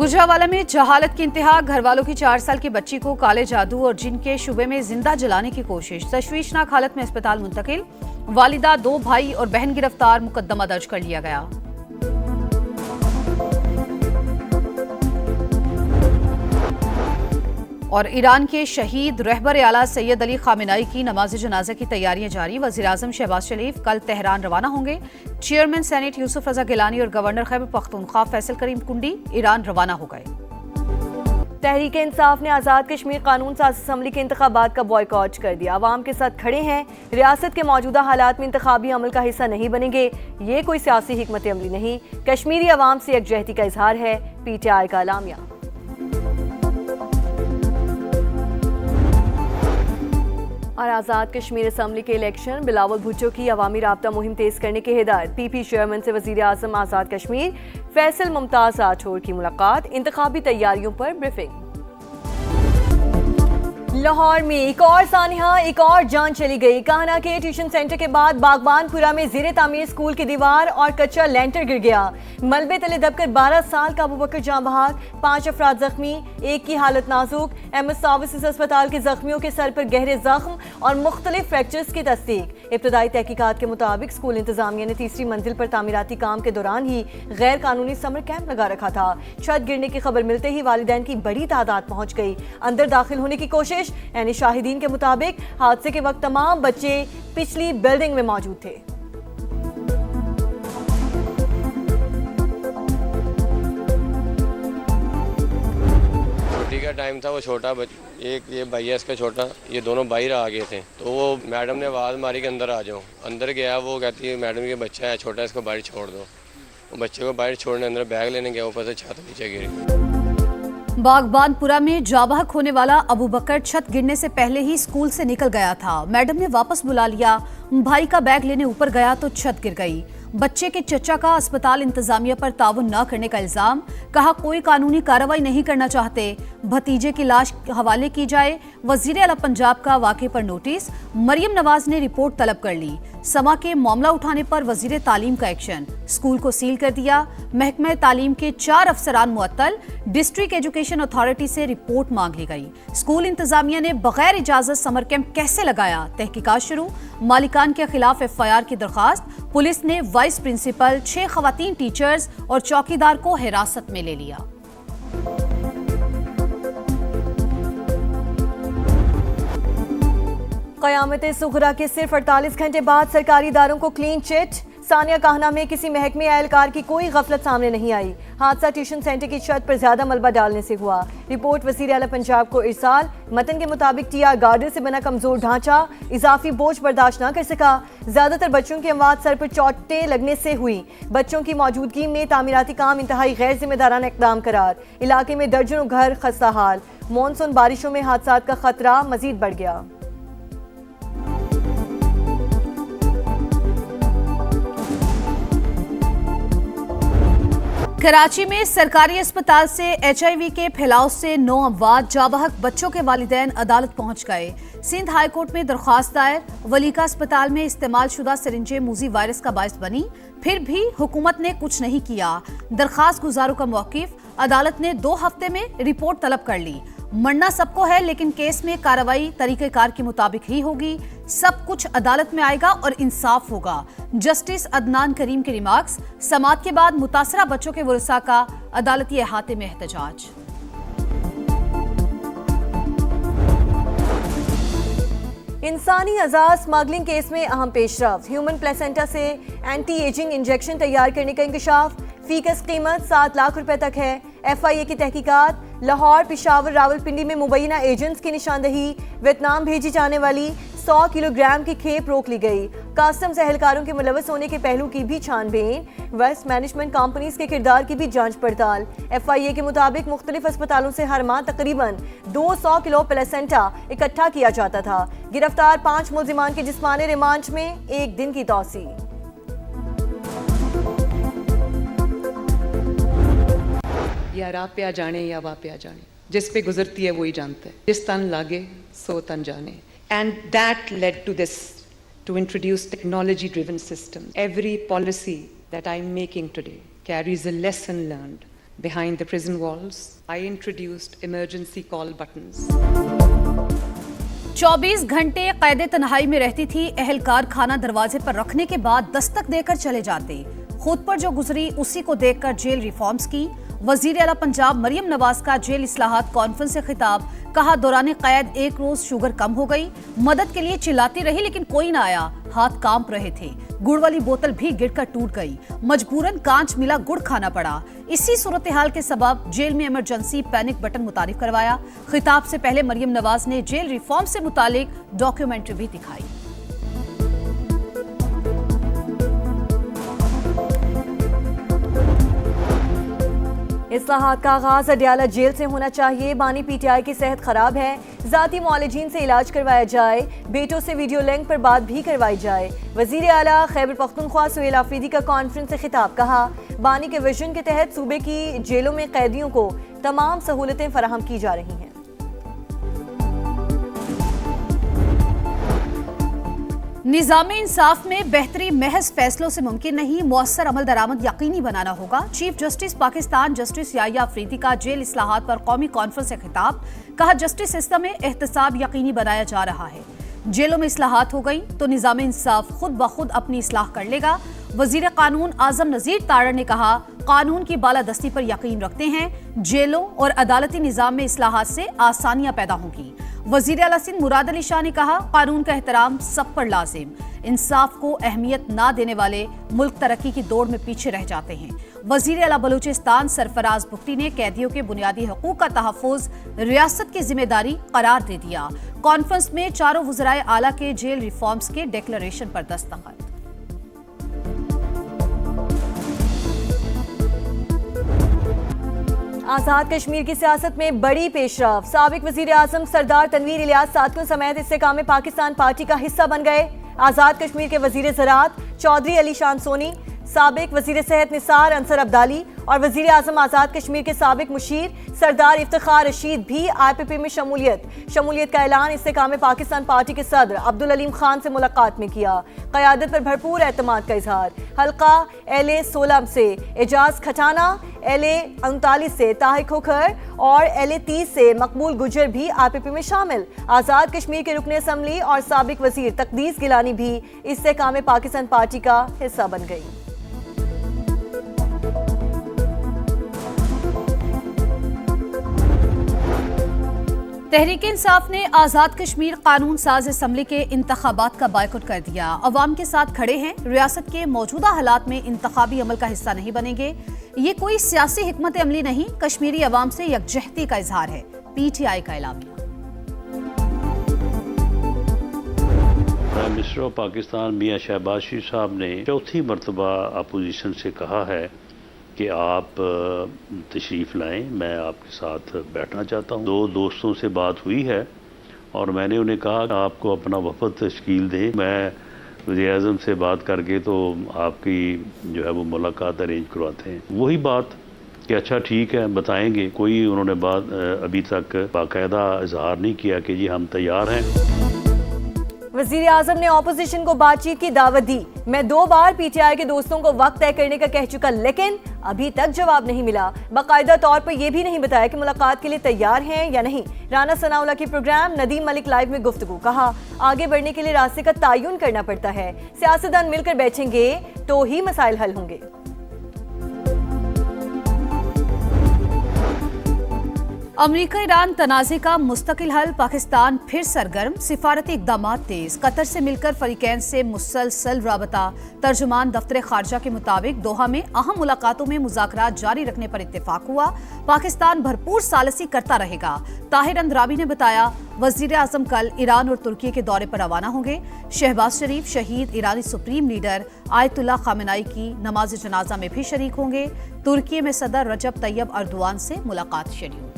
गुजरांवाला में जहालत की इंतहा, घर वालों की 4 साल की बच्ची को काले जादू और जिन के शुबे में जिंदा जलाने की कोशिश, तशवीशनाक हालत में अस्पताल मुंतकिल। वालिदा, 2 भाई और बहन गिरफ्तार, मुकदमा दर्ज कर लिया गया। और ईरान के शहीद रहबर आला सैयद अली खामेनेई की नमाज जनाजा की तैयारियां जारी। वज़ीर-ए-आज़म शहबाज शरीफ कल तेहरान रवाना होंगे। चेयरमैन सेनेट यूसुफ रजा गिलानी और गवर्नर खैबर पख्तूनख्वा फैसल करीम कुंडी ईरान रवाना हो गए। तहरीक इंसाफ ने आज़ाद कश्मीर कानून साज असम्बली के इंतखाबात का बॉयकॉट कर दिया। अवाम के साथ खड़े हैं, रियासत के मौजूदा हालात में इंतखाबी अमल का हिस्सा नहीं बनेंगे। ये कोई सियासी हिकमत अमली नहीं, कश्मीरी अवाम से यकजहती का इजहार है, PTI का एलामिया। और आज़ाद कश्मीर असम्बली के इलेक्शन, बिलावल भुट्टो की अवामी राब्ता मुहिम तेज करने की हिदायत। PP चेयरमैन से वज़ीर-ए-आज़म आज़ाद कश्मीर फैसल मुमताज़ राठौर की मुलाकात, इंतखाबी तैयारियों पर ब्रीफिंग। लाहौर में एक और सानिहा, एक और जान चली गई। काहना के ट्यूशन सेंटर के बाद बागबानपुरा में ज़ेरे तामीर स्कूल की दीवार और कच्चा लेंटर गिर गया। मलबे तले दबकर 12 साल का अबू बकर जान बहाक, 5 अफराद जख्मी, एक की हालत नाजुक। MS सर्विसेज अस्पताल के जख्मियों के सर पर गहरे जख्म और मुख्तलिफ फ्रैक्चर्स की तस्दीक। इब्तदाई तहकीकात के मुताबिक स्कूल इंतजामिया ने तीसरी मंजिल पर तामीराती काम के दौरान ही गैर कानूनी समर कैंप लगा रखा था। छत गिरने की खबर मिलते ही वालिदैन की बड़ी तादाद पहुंच गई। अंदर दाखिल होने की कोशिश, यानी शाहिदीन के मुताबिक हादसे के वक्त तमाम बच्चे पिछली बिल्डिंग में मौजूद थे। छुट्टी का टाइम था, वो छोटा एक ये भैया इसका छोटा, ये दोनों बाहर आ गए थे, तो वो मैडम ने आवाज़ मारी कि अंदर आ जाओ। अंदर गया, वो कहती है मैडम ये बच्चा है छोटा, इसको बाहर छोड़ दो। वो बच्चे को बाहर छोड़ने अंदर बैग लेने गया, ऊपर से छत नीचे गिरी। बागबानपुरा में जाबहक होने वाला अबू बकर छत गिरने से पहले ही स्कूल से निकल गया था। मैडम ने वापस बुला लिया, भाई का बैग लेने ऊपर गया तो छत गिर गई। बच्चे के चचा का अस्पताल इंतजामिया पर ताउन न करने का इल्जाम, कहा कोई कानूनी कार्रवाई नहीं करना चाहते, भतीजे की लाश हवाले की जाए। वजीर आला पंजाब का वाक़े पर नोटिस, मरियम नवाज ने रिपोर्ट तलब कर ली। समा के मामला उठाने पर वजीर तालीम का एक्शन, स्कूल को सील कर दिया। महकमा तालीम के 4 अफसरान मुअत्तल, डिस्ट्रिक्ट एजुकेशन अथॉरिटी से रिपोर्ट मांग ली गई। स्कूल इंतजामिया ने बगैर इजाजत समर कैंप कैसे लगाया, तहकीकात शुरू। मालिकान के खिलाफ FIR की दरखास्त, पुलिस ने वाइस प्रिंसिपल, 6 खवातीन टीचर्स और चौकीदार को हिरासत में ले लिया। क़यामत सुग़रा के सिर्फ 48 घंटे बाद सरकारी इदारों को क्लीन चिट। सानिया काहना में किसी महकमे एहलकार की कोई गफलत सामने नहीं आई। हादसा ट्यूशन सेंटर की छत पर ज्यादा मलबा डालने से हुआ। रिपोर्ट वज़ीर आला पंजाब को इरसाल। मतन के मुताबिक TR गार्डर से बना कमजोर ढांचा इजाफी बोझ बर्दाश्त न कर सका। ज्यादातर बच्चों की अमवात सर पर चोटें लगने से हुई। बच्चों की मौजूदगी में तामीराती काम इंतहाई गैर जिम्मेदाराना इकदाम करार। इलाके में दर्जनों घर खस्ता हाल। मानसून बारिशों में हादसात का खतरा मजीद बढ़ गया। कराची में सरकारी अस्पताल से HIV के फैलाव से 9 अमवात, जाबहक बच्चों के वालिदैन अदालत पहुंच गए। सिंध हाई कोर्ट में दरख्वास्त दायर, वलीका अस्पताल में इस्तेमाल शुदा सिरिंजें मूजी वायरस का बायस बनी, फिर भी हुकूमत ने कुछ नहीं किया। दरखास्त गुजारों का मौकिफ, अदालत ने 2 हफ्ते में रिपोर्ट तलब कर ली। मरना सबको है, लेकिन केस में कार्रवाई तरीक़ेकार के मुताबिक ही होगी। सब कुछ अदालत में आएगा और इंसाफ होगा। जस्टिस अदनान करीम के रिमार्क्स। समात के बाद मुतासरा बच्चों के वरसा का अदालती अहाते में एहतजाज। इंसानी अज़ा स्मगलिंग केस में अहम पेशरफ्त। ह्यूमन प्लेसेंटा से एंटी एजिंग इंजेक्शन तैयार करने का इंकशाफ। फीकस कीमत 7 लाख रुपए तक है। FIA की तहकीकात। लाहौर, पिशावर, रावलपिंडी में मुबैना एजेंट्स की निशानदही। वियतनाम भेजी जाने वाली 100 किलोग्राम की खेप रोक ली गई। कस्टम्स एहलकारों के मुलव्वस होने के पहलू की भी छानबीन। वेस्ट मैनेजमेंट कंपनीज के किरदार की भी जांच पड़ताल। FIA के मुताबिक मुख्तलिफ अस्पतालों से हर माह तकरीबन 200 किलो प्लेसेंटा इकट्ठा किया जाता था। गिरफ्तार 5 मुल्जिमान के जिस्मानी रिमांड में 1 दिन की तौसी। या राह पे आ जाने या वाह पे आ जाने, जिस पे गुजरती है वही जानता है। जिस तन लागे सो तन जाने। And that led to this, to introduce technology-driven systems. Every policy that I'm making today carries a lesson learned behind the prison walls. I introduced emergency call buttons. 24 घंटे कैद तन्हाई में रहती थी एहलकार। खाना दरवाजे पर रखने के बाद दस्तक देकर चले जाते। खुद पर जो गुजरी उसी को देखकर जेल रिफॉर्म्स की। वजीर आला पंजाब मरियम नवाज का जेल इस्लाहात कॉन्फ्रेंस से खिताब। कहा दौरान कैद एक रोज शुगर कम हो गई। मदद के लिए चिल्लाती रही लेकिन कोई ना आया। हाथ कांप रहे थे। गुड़ वाली बोतल भी गिरकर टूट गई। मजबूरन कांच मिला गुड़ खाना पड़ा। इसी सूरत हाल के सबब जेल में इमरजेंसी पैनिक बटन मुतारिफ करवाया। खिताब से पहले मरियम नवाज ने जेल रिफॉर्म से मुतालिक डॉक्यूमेंट्री भी दिखाई। इस्लाहात का आगाज अडयाला जेल से होना चाहिए। बानी पीटीआई की सेहत खराब है, जाती मुआलिजीन से इलाज करवाया जाए। बेटों से वीडियो लिंक पर बात भी करवाई जाए। वजीर आला खैबर पख्तूनख्वा सुहेल आफरीदी का कॉन्फ्रेंस से खिताब। कहा बानी के विजन के तहत सूबे की जेलों में कैदियों को तमाम सहूलतें फराहम की जा रही हैं। निज़ामे इंसाफ में बेहतरी महज फैसलों से मुमकिन नहीं, मुअस्सर अमल दरामद यकीनी बनाना होगा। Chief justice Pakistan justice Yahya Afridi का जेल इस्लाहात पर कौमी कॉन्फ्रेंस से खिताब। कहा जस्टिस सिस्टम में एहतसाब यकीनी बनाया जा रहा है। जेलों में इस्लाहात हो गई तो निज़ामे इंसाफ खुद ब खुद अपनी इस्लाह कर लेगा। वजीर कानून आजम नजीर तारड़ ने कहा कानून की बालादस्ती पर यकीन रखते हैं। जेलों और अदालती निज़ाम में इस्लाहात से आसानियां पैदा होंगी। वजीर आला सिंध मुराद अली शाह ने कहा कानून का एहतराम सब पर लाजिम। इंसाफ को अहमियत ना देने वाले मुल्क तरक्की की दौड़ में पीछे रह जाते हैं। वजीर आला बलूचिस्तान सरफराज बुख्ती ने कैदियों के बुनियादी हकूक का तहफ़्फ़ुज़ रियासत की जिम्मेदारी करार दे दिया। कॉन्फ्रेंस में चारों वज़राए आला के जेल रिफॉर्म्स के डिक्लेरेशन पर दस्तखत। आजाद कश्मीर की सियासत में बड़ी पेशरफ। साबिक वजीर आजम सरदार तनवीर इलियास साथियों समेत इस्तेकाम पाकिस्तान पार्टी का हिस्सा बन गए। आजाद कश्मीर के वजीर ज़राअत चौधरी अली शान सोनी, साबिक वजीर सेहत निसार अंसर अब्दाली और वजीर आजम आजाद कश्मीर के साबिक मुशीर सरदार इफ्तिखार रशीद भी IPP में शमूलियत का ऐलान इस्तेकाम पाकिस्तान पार्टी के सदर अब्दुल अलीम खान से मुलाकात में किया। क़यादत पर भरपूर एतमाद का इजहार। हल्का LA 16 से एजाज खटाना, LA 39 से ताहिर खोखर और LA 30 से मकबूल गुजर भी IPP में शामिल। आज़ाद कश्मीर के रुकन असम्बली और साबिक वजीर तकदीस गिलानी भी इस्तेकाम पाकिस्तान पार्टी का हिस्सा बन गई। तहरीक इंसाफ ने आज़ाद कश्मीर कानून साज असम्बली के इंतखाबात का बायकॉट कर दिया। अवाम के साथ खड़े हैं। रियासत के मौजूदा हालात में इंतखाबी अमल का हिस्सा नहीं बनेंगे। ये कोई सियासी हिकमत अमली नहीं, कश्मीरी अवाम से यकजहती का इजहार है। PTI का एलामिया। प्राइम मिनिस्टर ऑफ पाकिस्तान मियां शहबाज शरीफ साहब ने चौथी मरतबा अपोजिशन से कहा है कि आप तशरीफ़ लाएं, मैं आपके साथ बैठना चाहता हूं। 2 दोस्तों से बात हुई है और मैंने उन्हें कहा कि आपको अपना वफद तश्कील दें। मैं वज़ीर-ए-आज़म से बात करके तो आपकी जो है वो मुलाकात अरेंज करवाते हैं। वही बात कि अच्छा ठीक है बताएंगे। कोई उन्होंने बात अभी तक बाकायदा इजहार नहीं किया कि जी हम तैयार हैं। वजीर आजम ने ऑपोजिशन को बातचीत की दावत दी। मैं 2 बार PTI के दोस्तों को वक्त तय करने का कह चुका, लेकिन अभी तक जवाब नहीं मिला। बाकायदा तौर पर यह भी नहीं बताया कि मुलाकात के लिए तैयार हैं या नहीं। राना सनाउल्लाह की प्रोग्राम नदीम मलिक लाइव में गुफ्तगू। कहा आगे बढ़ने के लिए रास्ते का तयन करना पड़ता है। सियासतदान मिलकर बैठेंगे तो ही मसाइल हल होंगे। अमेरिका ईरान तनाज़े का मुस्तकिल हल। पाकिस्तान फिर सरगर्म। सिफारती इक़दामात तेज। कतर से मिलकर फरीकैन से मुसलसल राबता। तर्जुमान दफ्तर खारजा के मुताबिक दोहा में अहम मुलाकातों में मुज़ाकरात जारी रखने पर इत्तेफाक हुआ। पाकिस्तान भरपूर सालसी करता रहेगा। ताहिर अंद्राबी ने बताया वज़ीर आज़म कल ईरान और तुर्की के दौरे पर रवाना होंगे। शहबाज शरीफ शहीद ईरानी सुप्रीम लीडर आयतुल्लाह खामेनाई की नमाज जनाजा में भी शरीक होंगे। तुर्की में सदर रजब तैयब अर्दोआन से मुलाकात शेड्यूल।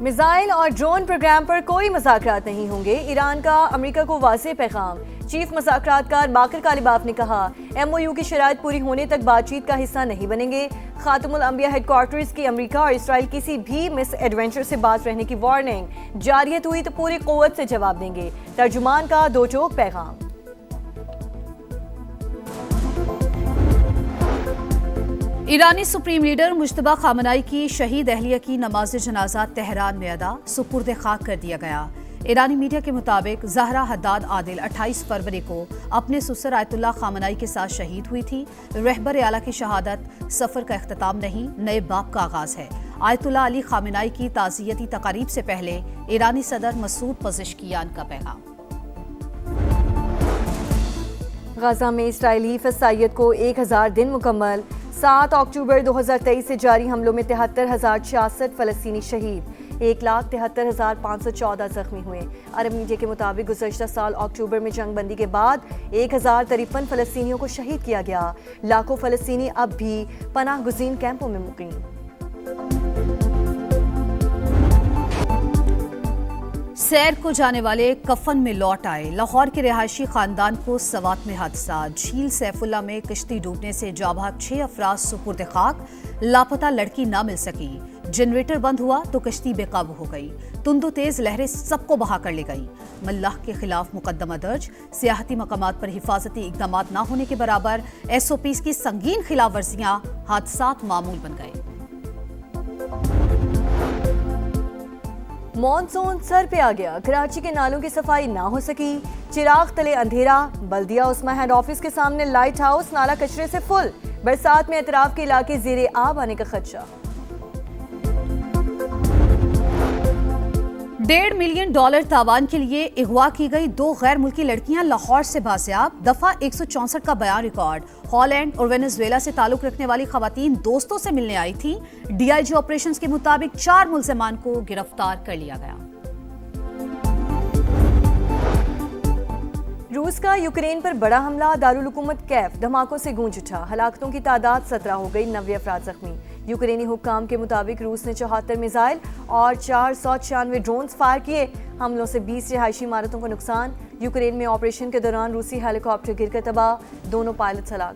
मिसाइल और ड्रोन प्रोग्राम पर कोई मुज़ाकरात नहीं होंगे। ईरान का अमेरिका को वाज़ेह पैगाम। चीफ मुज़ाकरातकार बाकर कालिबाफ ने कहा MOU की शराइत पूरी होने तक बातचीत का हिस्सा नहीं बनेंगे। खातमुल अंबिया हेडक्वार्टर्स की अमेरिका और इसराइल किसी भी मिस एडवेंचर से बात रहने की वार्निंग। जारियत हुई तो पूरी क़ुव्वत से जवाब देंगे। तर्जुमान का 2 टोक पैगाम। ईरानी सुप्रीम लीडर मुज्तबा खामनाई की शहीद अहलिया की नमाज जनाजा तेहरान में अदा सुपुर्द खाक कर दिया गया। ईरानी मीडिया के मुताबिक ज़हरा हद्दाद आदिल 28 फरवरी को अपने ससुर आयतुल्लाह खामनाई के साथ शहीद हुई थी। रहबर आला की शहादत सफ़र का इख्तिताम नहीं, नए बाब का आगाज है। आयतुल्लाह अली खामनाई की ताज़ियती तकारीब से पहले ईरानी सदर मसूद पज़ेश्कियान का पैगाम। गाजा में इसराइली फसाइयत को 1000 दिन मुकम्मल। 7 अक्टूबर 2023 से जारी हमलों में 73,066 फ़लस्तीनी शहीद, 1,73,514 जख्मी हुए। अरब मीडिया के मुताबिक गुज़श्ता साल अक्टूबर में जंगबंदी के बाद 1053 फ़लस्तीनियों को शहीद किया गया। लाखों फ़लस्तीनी अब भी पनाह गुज़ीन कैंपों में मुकीम। सैर को जाने वाले कफन में लौट आए। लाहौर के रिहायशी खानदान को सवात में हादसा। झील सैफुल्ला में किश्ती डूबने से जाबाक 6 अफराद सुपुर्द खाक, लापता लड़की ना मिल सकी। जनरेटर बंद हुआ तो किश्ती बेकाबू हो गई। तुंदो तेज लहरें सबको बहा कर ले गई। मल्लाह के खिलाफ मुकदमा दर्ज। सियाहती मकामात पर हिफाजती इकदाम ना होने के बराबर SOPs की संगीन खिलाफ वर्जियां, हादसात मामूल बन गए। मॉनसून सर पे आ गया। कराची के नालों की सफाई ना हो सकी। चिराग तले अंधेरा। बल्दिया उस्मा हेड ऑफिस के सामने लाइट हाउस नाला कचरे से फुल। बरसात में एतराफ के इलाके ज़ेरे आब आने का खदशा। $1.5 मिलियन तावान के लिए अगवा की गई 2 गैर मुल्की लड़कियां लाहौर से बाजियाब। दफा 164 का बयान रिकॉर्ड। हॉलैंड और वेनेजुएला से ताल्लुक रखने वाली खवातीन दोस्तों से मिलने आई थी। DIG ऑपरेशंस के मुताबिक 4 मुल्ज़िमान को गिरफ्तार कर लिया गया। रूस का यूक्रेन पर बड़ा हमला। दारुल हुकूमत कैफ धमाकों से गूंज उठा। हलाकतों की तादाद 17 हो गई, 90 अफराद जख्मी। यूक्रेनी हुक्काम के मुताबिक रूस ने 74 मिसाइल और 496 ड्रोन्स फायर किए। हमलों से 20 रिहायशी इमारतों को नुकसान। यूक्रेन में ऑपरेशन के दौरान रूसी हेलीकॉप्टर गिरकर तबाह, दोनों पायलट हलाक।